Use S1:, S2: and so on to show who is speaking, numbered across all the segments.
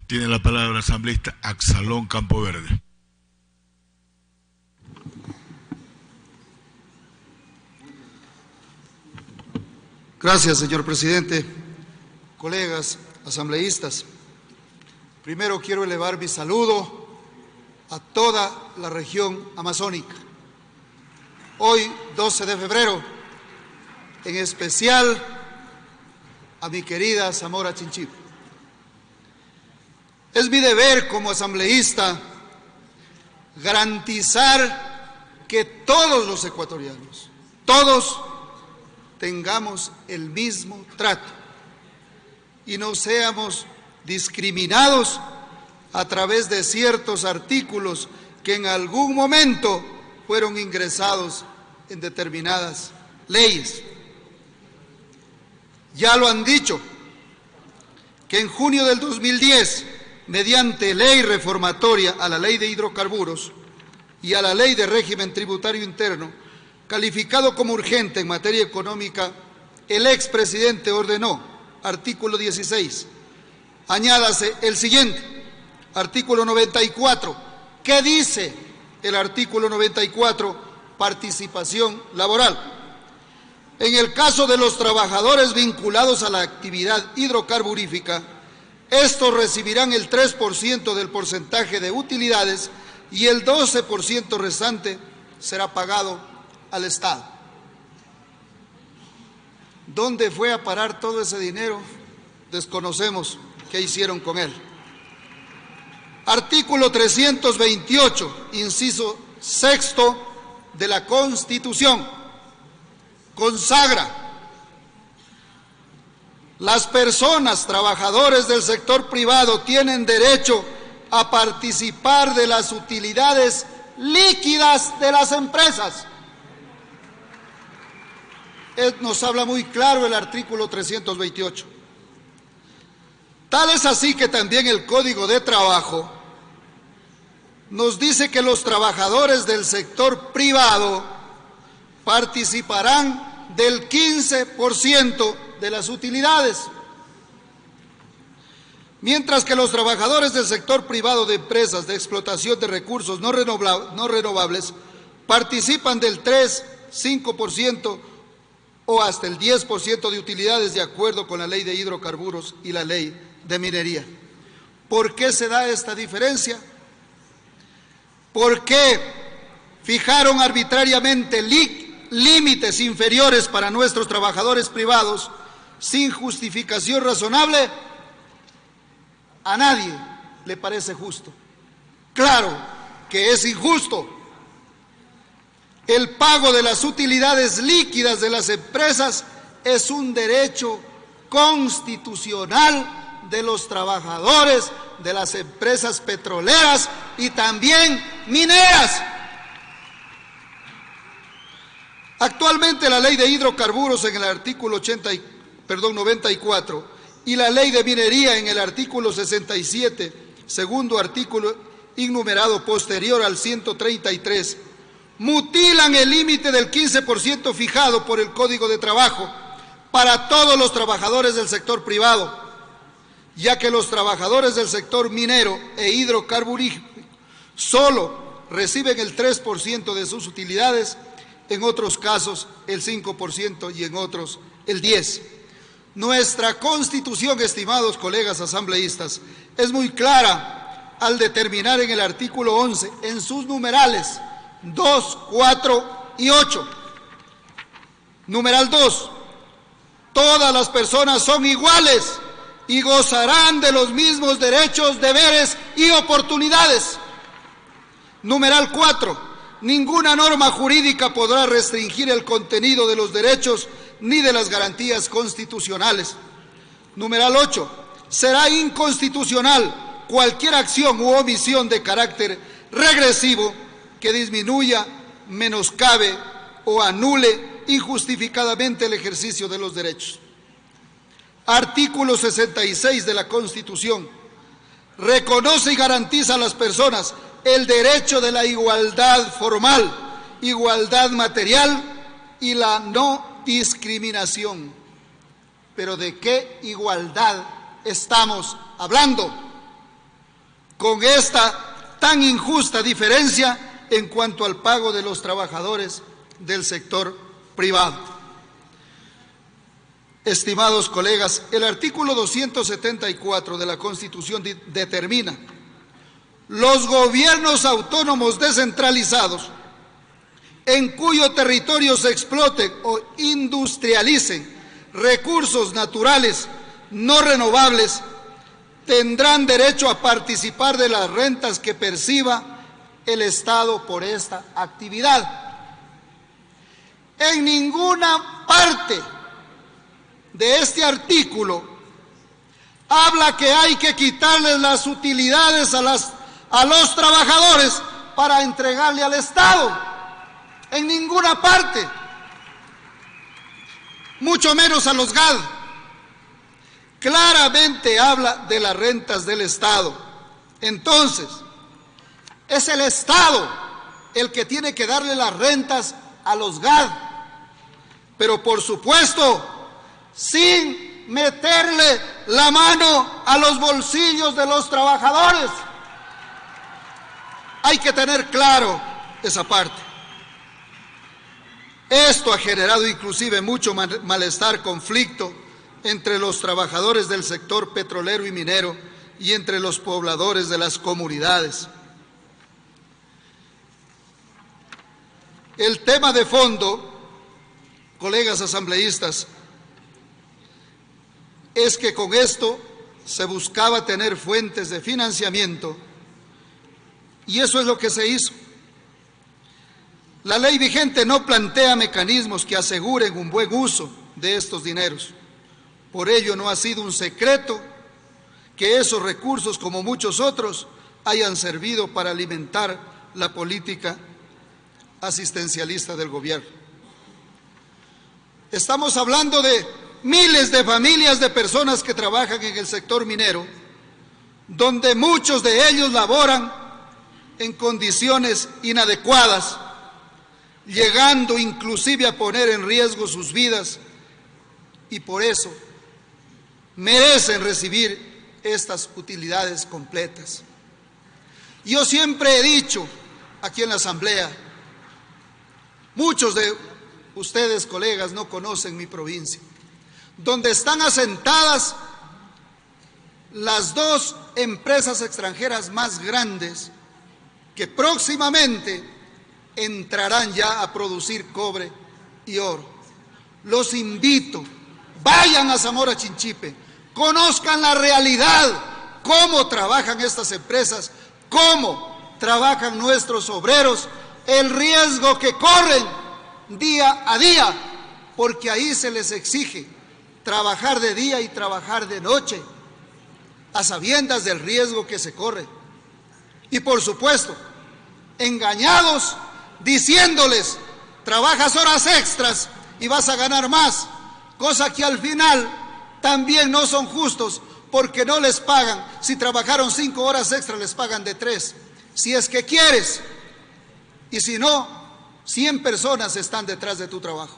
S1: Tiene la palabra el asambleísta Axalón Campoverde.
S2: Gracias, señor presidente. Colegas asambleístas, primero quiero elevar mi saludo a toda la región amazónica. Hoy, 12 de febrero, en especial a mi querida Zamora Chinchipe. Es mi deber como asambleísta garantizar que todos los ecuatorianos, todos tengamos el mismo trato y no seamos discriminados a través de ciertos artículos que en algún momento fueron ingresados en determinadas leyes. Ya lo han dicho, que en junio del 2010, mediante ley reformatoria a la Ley de Hidrocarburos y a la Ley de Régimen Tributario Interno, calificado como urgente en materia económica, el expresidente ordenó, artículo 16, añádase el siguiente, artículo 94, ¿qué dice el artículo 94? Participación laboral. En el caso de los trabajadores vinculados a la actividad hidrocarburífica, estos recibirán el 3% del porcentaje de utilidades y el 12% restante será pagado al Estado. ¿Dónde fue a parar todo ese dinero? Desconocemos qué hicieron con él. Artículo 328, inciso sexto de la Constitución, consagra: las personas, trabajadores del sector privado, tienen derecho a participar de las utilidades líquidas de las empresas. Nos habla muy claro el artículo 328. Tal es así que también el Código de Trabajo nos dice que los trabajadores del sector privado participarán del 15% de las utilidades, mientras que los trabajadores del sector privado de empresas de explotación de recursos no renovables participan del 3, 5% o hasta el 10% de utilidades, de acuerdo con la Ley de Hidrocarburos y la Ley de Minería. ¿Por qué se da esta diferencia? ¿Por qué fijaron arbitrariamente límites inferiores para nuestros trabajadores privados sin justificación razonable? A nadie le parece justo. Claro que es injusto. El pago de las utilidades líquidas de las empresas es un derecho constitucional de los trabajadores de las empresas petroleras y también mineras. Actualmente la Ley de Hidrocarburos en el artículo 94 y la Ley de Minería en el artículo 67, segundo artículo innumerado posterior al 133, mutilan el límite del 15% fijado por el Código de Trabajo para todos los trabajadores del sector privado, ya que los trabajadores del sector minero e hidrocarburífero solo reciben el 3% de sus utilidades, en otros casos el 5% y en otros el 10%. Nuestra Constitución, estimados colegas asambleístas, es muy clara al determinar en el artículo 11, en sus numerales 2, 4 y 8. Numeral 2. Todas las personas son iguales y gozarán de los mismos derechos, deberes y oportunidades. Numeral 4. Ninguna norma jurídica podrá restringir el contenido de los derechos ni de las garantías constitucionales. Numeral 8. Será inconstitucional cualquier acción u omisión de carácter regresivo que disminuya, menoscabe o anule injustificadamente el ejercicio de los derechos. Artículo 66 de la Constitución reconoce y garantiza a las personas el derecho de la igualdad formal, igualdad material y la no discriminación. ¿Pero de qué igualdad estamos hablando? con esta tan injusta diferencia en cuanto al pago de los trabajadores del sector privado. Estimados colegas, el artículo 274 de la Constitución determina: los gobiernos autónomos descentralizados en cuyo territorio se exploten o industrialicen recursos naturales no renovables tendrán derecho a participar de las rentas que perciba el Estado por esta actividad. En ninguna parte de este artículo habla que hay que quitarles las utilidades a los trabajadores para entregarle al Estado. En ninguna parte, mucho menos a los GAD. Claramente habla de las rentas del Estado. Entonces, es el Estado el que tiene que darle las rentas a los GAD, pero por supuesto, sin meterle la mano a los bolsillos de los trabajadores. Hay que tener claro esa parte. Esto ha generado inclusive mucho malestar, conflicto entre los trabajadores del sector petrolero y minero y entre los pobladores de las comunidades. El tema de fondo, colegas asambleístas, es que con esto se buscaba tener fuentes de financiamiento y eso es lo que se hizo. La ley vigente no plantea mecanismos que aseguren un buen uso de estos dineros. Por ello no ha sido un secreto que esos recursos, como muchos otros, hayan servido para alimentar la política asistencialista del gobierno. Estamos hablando de miles de familias de personas que trabajan en el sector minero, donde muchos de ellos laboran en condiciones inadecuadas, llegando inclusive a poner en riesgo sus vidas, y por eso merecen recibir estas utilidades completas. Yo siempre he dicho aquí en la Asamblea, muchos de ustedes, colegas, no conocen mi provincia, donde están asentadas las dos empresas extranjeras más grandes que próximamente entrarán ya a producir cobre y oro. Los invito, vayan a Zamora Chinchipe, conozcan la realidad, cómo trabajan estas empresas, cómo trabajan nuestros obreros, el riesgo que corren día a día, porque ahí se les exige trabajar de día y trabajar de noche, a sabiendas del riesgo que se corre. Y por supuesto, engañados, diciéndoles, trabajas horas extras y vas a ganar más, cosa que al final también no son justos, porque no les pagan. Si trabajaron 5 horas extras, les pagan de 3, si es que quieres, y si no, 100 personas están detrás de tu trabajo.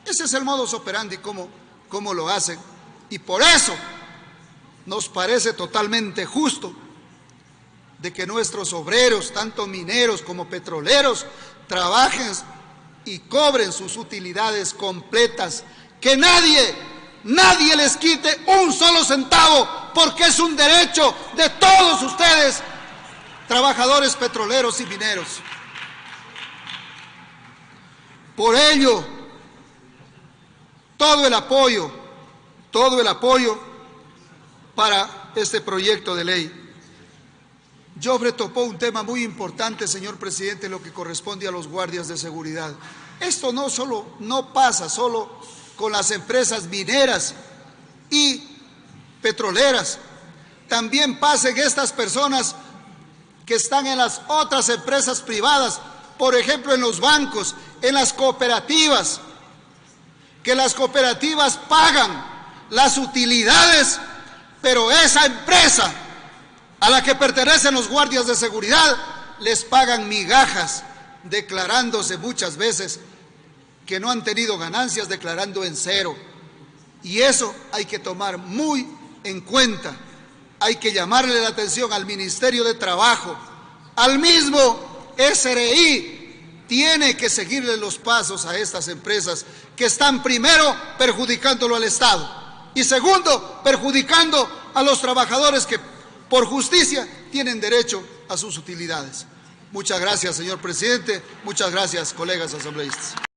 S2: Ese es el modus operandi, como lo hacen, y por eso nos parece totalmente justo de que nuestros obreros, tanto mineros como petroleros, trabajen y cobren sus utilidades completas, que nadie les quite un solo centavo, porque es un derecho de todos ustedes, trabajadores petroleros y mineros. Por ello, todo el apoyo para este proyecto de ley. Jofre topó un tema muy importante, señor presidente, lo que corresponde a los guardias de seguridad. Esto no pasa solo con las empresas mineras y petroleras, también pasa en estas personas que están en las otras empresas privadas, por ejemplo en los bancos, en las cooperativas, que las cooperativas pagan las utilidades, pero esa empresa a la que pertenecen los guardias de seguridad les pagan migajas, declarándose muchas veces que no han tenido ganancias, declarando en cero. Y eso hay que tomar muy en cuenta, hay que llamarle la atención al Ministerio de Trabajo, al mismo SRI, tiene que seguirle los pasos a estas empresas que están primero perjudicándolo al Estado y segundo perjudicando a los trabajadores que por justicia tienen derecho a sus utilidades. Muchas gracias, señor presidente. Muchas gracias, colegas asambleístas.